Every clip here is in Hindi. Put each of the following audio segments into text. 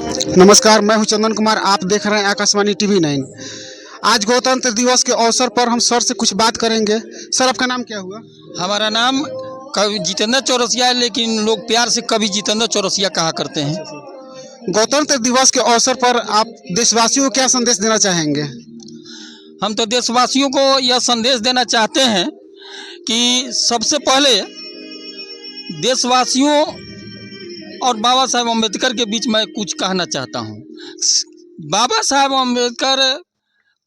नमस्कार, मैं हूं चंदन कुमार। आप देख रहे हैं आकाशवाणी टीवी 9। आज गणतंत्र दिवस के अवसर पर हम सर से कुछ बात करेंगे। सर, आपका नाम क्या हुआ? हमारा नाम कवि जितेंद्र चौरसिया है, लेकिन लोग प्यार से कवि जितेंद्र चौरसिया कहा करते हैं। गणतंत्र दिवस के अवसर पर आप देशवासियों को क्या संदेश देना चाहेंगे? हम तो देशवासियों को यह संदेश देना चाहते हैं कि सबसे पहले देशवासियों और बाबा साहेब अम्बेडकर के बीच मैं कुछ कहना चाहता हूँ। बाबा साहेब अम्बेडकर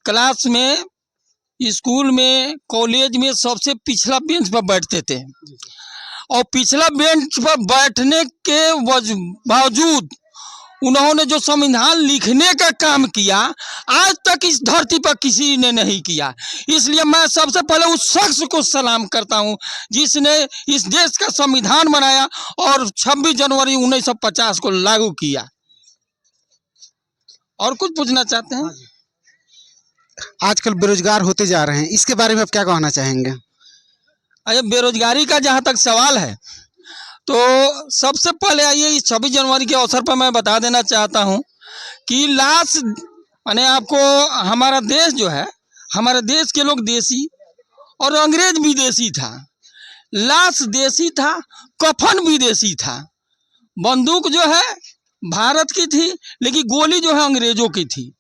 क्लास में, स्कूल में, कॉलेज में सबसे पिछला बेंच पर बैठते थे और पिछला बेंच पर बैठने के बावजूद उन्होंने जो संविधान लिखने का काम किया, आज तक इस धरती पर किसी ने नहीं किया। इसलिए मैं सबसे पहले उस शख्स को सलाम करता हूं जिसने इस देश का संविधान बनाया और 26 जनवरी 1950 को लागू किया। और कुछ पूछना चाहते हैं? आजकल बेरोजगार होते जा रहे हैं, इसके बारे में आप क्या कहना चाहेंगे? अरे, बेरोजगारी का जहाँ तक सवाल है तो सबसे पहले आइए इस 26 जनवरी के अवसर पर मैं बता देना चाहता हूँ कि माने आपको हमारा देश जो है, हमारे देश के लोग देसी और अंग्रेज भी देसी था। लाश देसी था, कफन भी देसी था। बंदूक जो है भारत की थी, लेकिन गोली जो है अंग्रेजों की थी।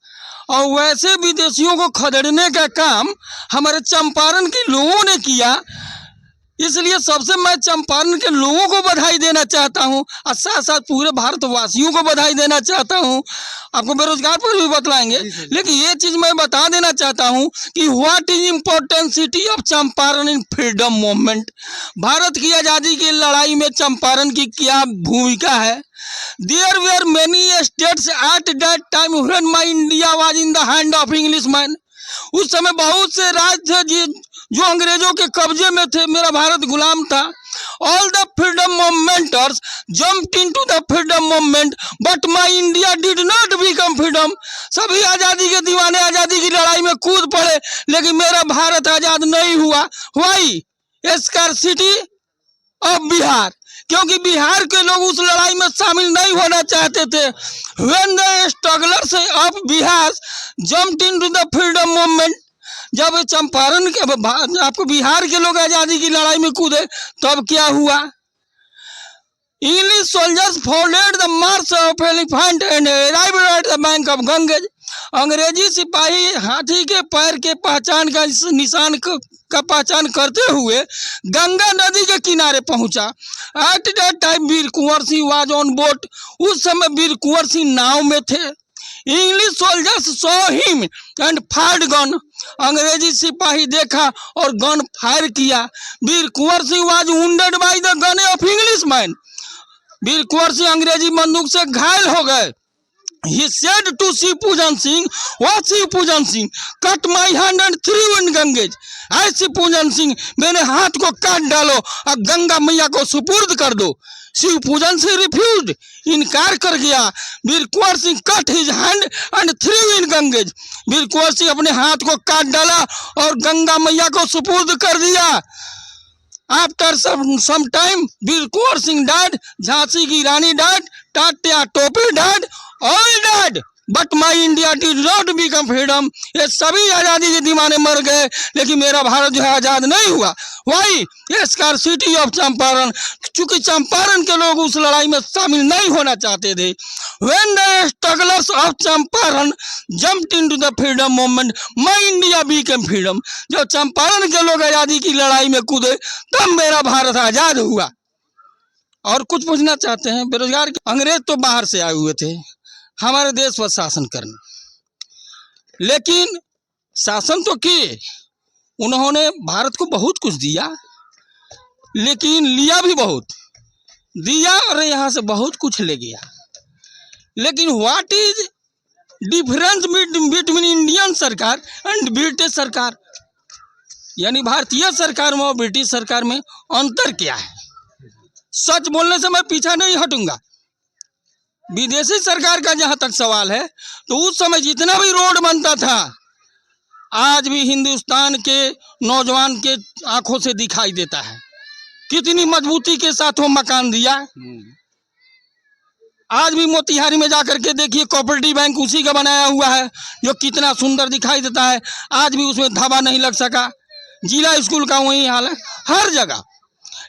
और वैसे विदेशियों को खदेड़ने का काम हमारे चंपारण के लोगों ने किया। इसलिए सबसे मैं चंपारण के लोगों को बधाई देना चाहता हूं और साथ साथ पूरे भारतवासियों को बधाई देना चाहता हूं। आपको बेरोजगार पर भी बतलाएंगे, लेकिन ये चीज मैं बता देना चाहता हूं कि what is important city of Champaran in freedom movement. Bharat की आज़ादी की लड़ाई में चंपारण की क्या भूमिका है। There were many states at that time when my India was in the hand of Englishman। उस समय बहुत से राज्य थे जो अंग्रेजों के कब्जे में थे, मेरा भारत गुलाम था। All the freedom movementers jumped into the freedom movement, but my India did not become freedom। सभी आज़ादी के दीवाने आज़ादी की लड़ाई में कूद पड़े, लेकिन मेरा भारत आज़ाद नहीं हुआ। Why? Scarcity of बिहार, क्योंकि बिहार के लोग उस लड़ाई में शामिल नहीं होना चाहते थे। When the strugglers of Bihar jumped into the freedom movement, जब चंपारण के आपको बिहार के लोग आज़ादी की लड़ाई में कूदे, तब क्या हुआ? English soldiers followed the March of elephant and arrived at the bank of Ganges. अंग्रेजी सिपाही हाथी के पैर के पहचान का निशान का पहचान करते हुए गंगा नदी के किनारे पहुंचा। At that time Veer Kunwar Singh was on boat. उस समय वीर कुंवर सिंह नाव में थे। English soldiers saw him and fired gun. अंग्रेजी सिपाही देखा और गन फायर किया। Veer Kunwar Singh was wounded by the gun of Englishman. Veer Kunwar Singh अंग्रेजी बंदूक से घायल हो गए। He said to Shivpujan Singh, "What Shivpujan Singh? Cut my hand and throw in Ganges। ऐ शिवपूजन सिंह, मेरे हाथ को काट डालो और गंगा मैया को सुपुर्द कर दो। शिवपूजन सिंह रिफ्यूज्ड, इनकार कर गया। Veer Kunwar Singh cut his hand and threw in Ganges. Veer Kunwar Singh अपने हाथ को काट डाला और गंगा मैया को सुपुर्द कर दिया। After some time Veer Kunwar Singh died, Jhansi की रानी died, Tatya Tope died, all died, but my India did not become freedom। ये सभी आज़ादी के दीवाने मर गए, लेकिन मेरा भारत जो है आज़ाद नहीं हुआ। Why? Scarcity of चंपारण, चूंकि चंपारण के लोग उस लड़ाई में शामिल नहीं होना चाहते थे। When the strugglers of Champaran jumped into the freedom movement, my India became freedom। जब चंपारण के लोग आज़ादी की लड़ाई में कूदे, तब मेरा भारत आज़ाद हुआ। और कुछ पूछना चाहते हैं? बेरोजगार अंग्रेज तो बाहर से आए हुए थे हमारे देश पर शासन करना, लेकिन शासन तो किए, उन्होंने भारत को बहुत कुछ दिया, लेकिन लिया भी बहुत। दिया और यहाँ से बहुत कुछ ले गया। लेकिन what is difference between Indian सरकार एंड ब्रिटिश सरकार, यानी भारतीय सरकार में और ब्रिटिश सरकार में अंतर क्या है? सच बोलने से मैं पीछा नहीं हटूंगा। विदेशी सरकार का जहां तक सवाल है, तो उस समय जितना भी रोड बनता था, आज भी हिंदुस्तान के नौजवान के आंखों से दिखाई देता है। कितनी मजबूती के साथ वो मकान दिया। आज भी मोतिहारी में जाकर के देखिए, कोऑपरेटिव बैंक उसी का बनाया हुआ है, जो कितना सुंदर दिखाई देता है। आज भी उसमें धाबा नहीं लग सका। जिला स्कूल का वही हाल है हर जगह।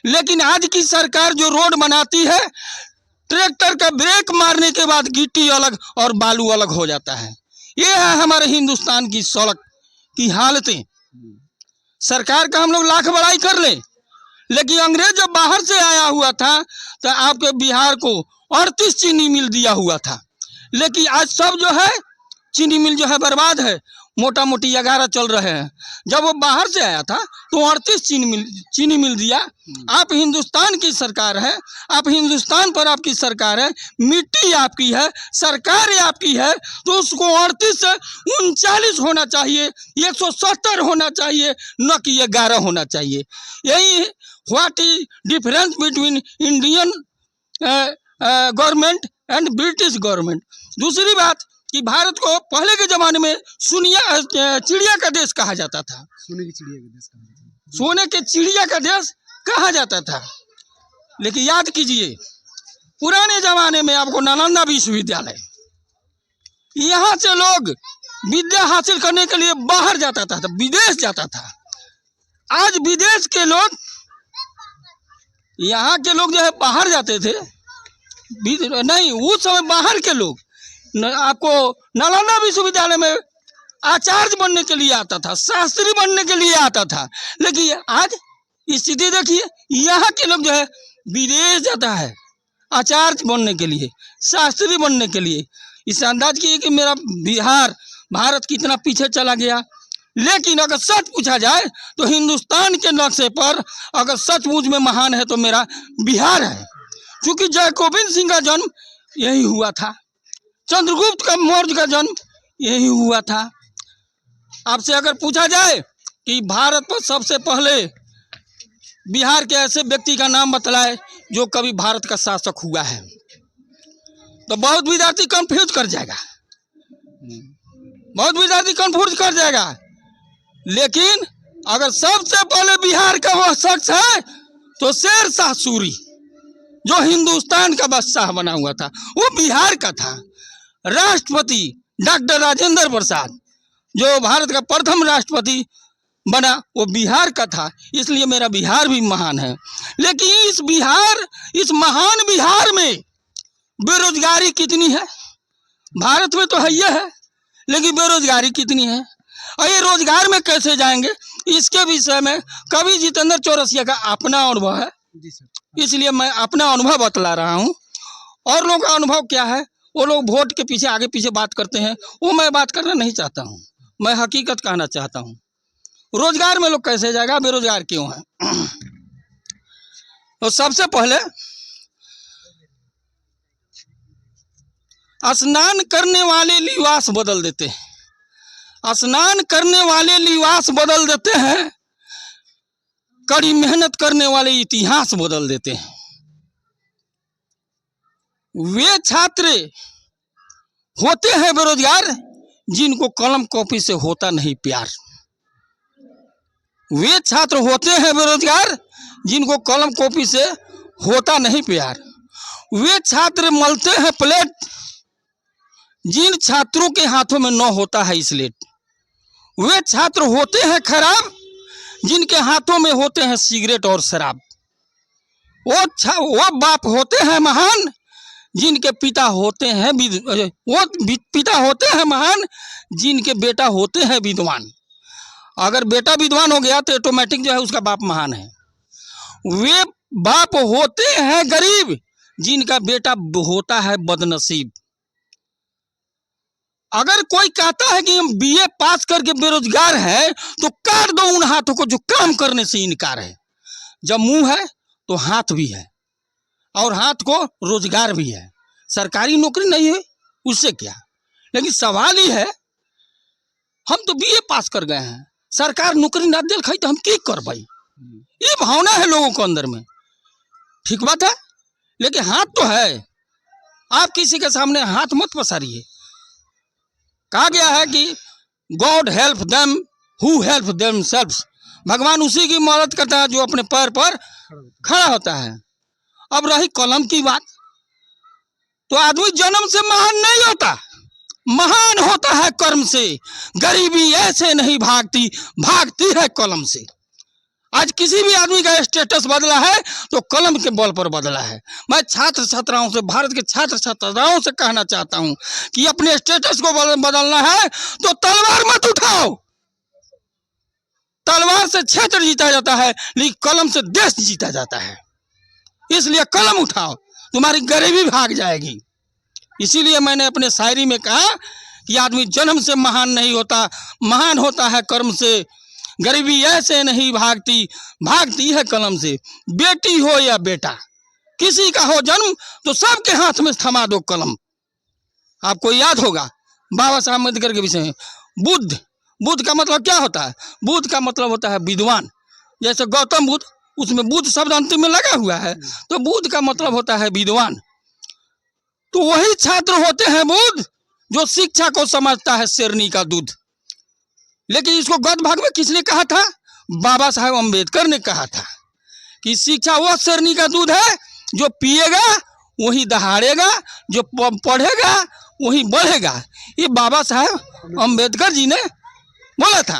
लेकिन आज की सरकार जो रोड बनाती है, ट्रैक्टर का ब्रेक मारने के बाद गिट्टी अलग और बालू अलग हो जाता है। ये है हमारे हिंदुस्तान की सड़क की हालतें। सरकार का हम लोग लाख बड़ाई कर ले, लेकिन अंग्रेज जब बाहर से आया हुआ था तो आपके बिहार को 38 चीनी मिल दिया हुआ था। लेकिन आज सब जो है चीनी मिल जो है बर्बाद है, मोटा मोटी 11 चल रहे हैं। जब वो बाहर से आया था तो 38 चीनी मिल दिया। आप हिंदुस्तान की सरकार है, आप हिंदुस्तान पर आपकी सरकार है, मिट्टी आपकी है, सरकार आपकी है, तो उसको 38 से 39 होना चाहिए, 170 होना चाहिए, न कि 11 होना चाहिए। यही what is difference between Indian government and British government. दूसरी बात कि भारत को पहले के ज़माने में चिड़िया का देश कहा जाता था। सोने की चिड़िया का देश कहा जाता है। सोने के चिड़िया का देश कहा जाता था। लेकिन याद कीजिए, पुराने ज़माने में आपको नालंदा विश्वविद्यालय, यहाँ से लोग विद्या हासिल करने के लिए बाहर जाता था, विदेश जाता था। आज विदेश के लोग, यहाँ के लोग जो है बाहर जाते थे, नहीं उस समय बाहर के लोग आपको नालंदा विश्वविद्यालय में आचार्य बनने के लिए आता था, शास्त्री बनने के लिए आता था। लेकिन आज स्थिति देखिए, यहाँ के लोग जो है विदेश जाता है आचार्य बनने के लिए, शास्त्री बनने के लिए। इस अंदाज की कि मेरा बिहार भारत कितना पीछे चला गया। लेकिन अगर सच पूछा जाए तो हिंदुस्तान के नक्शे पर अगर सचमुच में महान है तो मेरा बिहार है। क्योंकि जयगोविंद सिंह का जन्म यही हुआ था, चंद्रगुप्त का मौर्य का जन्म यही हुआ था। आपसे अगर पूछा जाए कि भारत पर सबसे पहले बिहार के ऐसे व्यक्ति का नाम बतलाए जो कभी भारत का शासक हुआ है, तो बहुत विद्यार्थी कंफ्यूज कर जाएगा, बहुत विद्यार्थी कंफ्यूज कर जाएगा। लेकिन अगर सबसे पहले बिहार का वह शख्स है तो शेर शाह सूरी, जो हिंदुस्तान का बादशाह बना हुआ था, वो बिहार का था। राष्ट्रपति डॉक्टर राजेंद्र प्रसाद, जो भारत का प्रथम राष्ट्रपति बना, वो बिहार का था। इसलिए मेरा बिहार भी महान है। लेकिन इस महान बिहार में बेरोजगारी कितनी है? भारत में तो है ये है, लेकिन बेरोजगारी कितनी है और ये रोजगार में कैसे जाएंगे, इसके विषय में कवि जितेंद्र चौरसिया का अपना अनुभव है। इसलिए मैं अपना अनुभव बतला रहा हूँ। और लोगों का अनुभव क्या है, वो लोग वोट के पीछे आगे पीछे बात करते हैं, वो मैं बात करना नहीं चाहता हूँ। मैं हकीकत कहना चाहता हूँ। रोजगार में लोग कैसे जाएगा, बेरोजगार क्यों है? तो सबसे पहले स्नान करने वाले लिबास बदल देते हैं, स्नान करने वाले लिबास बदल देते हैं, कड़ी मेहनत करने वाले इतिहास बदल देते हैं। वे छात्र होते हैं बेरोजगार जिनको कलम कॉपी से होता नहीं प्यार। वे छात्र होते हैं बेरोजगार जिनको कलम कॉपी से होता नहीं प्यार। वे छात्र मलते हैं प्लेट जिन छात्रों के हाथों में न होता है स्लेट। वे छात्र होते हैं खराब जिनके हाथों में होते हैं सिगरेट और शराब। वो बाप होते हैं महान जिनके पिता होते हैं पिता होते हैं महान जिनके बेटा होते हैं विद्वान। अगर बेटा विद्वान हो गया तो ऑटोमेटिक जो है उसका बाप महान है। वे बाप होते हैं गरीब जिनका बेटा होता है बदनसीब। अगर कोई कहता है कि हम बीए पास करके बेरोजगार है तो काट दो उन हाथों को जो काम करने से इनकार है। जब मुंह है तो हाथ भी है और हाथ को रोजगार भी है। सरकारी नौकरी नहीं है उससे क्या, लेकिन सवाल ही है हम तो बीए पास कर गए हैं, सरकार नौकरी ना दिल खाई तो हम क्या कर पाई। ये भावना है लोगों को अंदर में, ठीक बात है, लेकिन हाथ तो है। आप किसी के सामने हाथ मत पसारिए। कहा गया है कि God help them who help themselves. भगवान उसी की मदद करता है जो अपने पैर पर खड़ा होता है। अब रही कलम की बात, तो आदमी जन्म से महान नहीं होता, महान होता है कर्म से। गरीबी ऐसे नहीं भागती, भागती है कलम से। आज किसी भी आदमी का स्टेटस बदला है तो कलम के बल पर बदला है। मैं छात्र छात्राओं से, भारत के छात्र छात्राओं से कहना चाहता हूं कि अपने स्टेटस को बदलना है तो तलवार मत उठाओ। तलवार से क्षेत्र जीता जाता है, लेकिन कलम से देश जीता जाता है। इसलिए कलम उठाओ, तुम्हारी गरीबी भाग जाएगी। इसीलिए मैंने अपने शायरी में कहा कि आदमी जन्म से महान नहीं होता, महान होता है कर्म से। गरीबी ऐसे नहीं भागती, भागती है कलम से। बेटी हो या बेटा, किसी का हो जन्म तो सबके हाथ में थमा दो कलम। आपको याद होगा बाबा साहब अम्बेडकर के विषय में, बुद्ध, बुद्ध का मतलब क्या होता है? बुद्ध का मतलब होता है विद्वान। जैसे गौतम बुद्ध, उसमें बुद्ध शब्द अंतिम में लगा हुआ है, तो बुद्ध का मतलब होता है विद्वान। तो वही छात्र होते हैं बुद्ध जो शिक्षा को समझता है शेरनी का दूध। लेकिन इसको गद्य भाग में किसने कहा था? बाबा साहब अम्बेडकर ने कहा था कि शिक्षा वह शेरनी का दूध है जो पिएगा वही दहाड़ेगा, जो पढ़ेगा वही बढ़ेगा। ये बाबा साहब अम्बेडकर जी ने बोला था।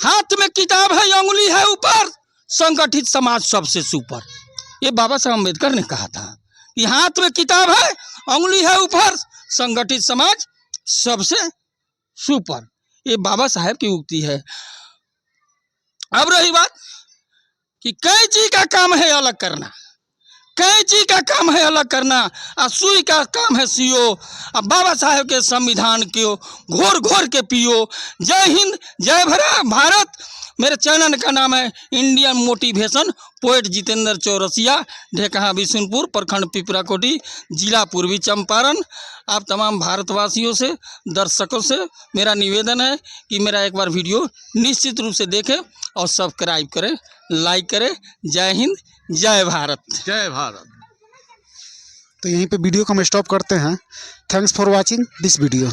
हाथ में किताब है, अंगुली है ऊपर, संगठित समाज सबसे सुपर। ये बाबा साहब अम्बेडकर ने कहा था कि हाथ में किताब है, अंगुली है ऊपर, संगठित समाज सबसे सुपर। ये बाबा साहब की उक्ति है। अब रही बात कि कैंची का काम है अलग करना, कैंची का काम है अलग करना, और सुई का काम है सियो। अब बाबा साहब के संविधान को घोर घोर के पियो। जय हिंद, जय भारत। मेरे चैनल का नाम है Indian motivation. Poet Jitendra Chaurasia, Dhekaha Bishunpur, प्रखंड पिपराकोटी, जिला पूर्वी चंपारण। आप तमाम भारतवासियों से, दर्शकों से मेरा निवेदन है कि मेरा एक बार वीडियो निश्चित रूप से देखें और सब्सक्राइब करें, लाइक करें। जय हिंद, जय भारत। जय भारत। तो यहीं पे वीडियो को हम स्टॉप करते हैं। Thanks for watching this video.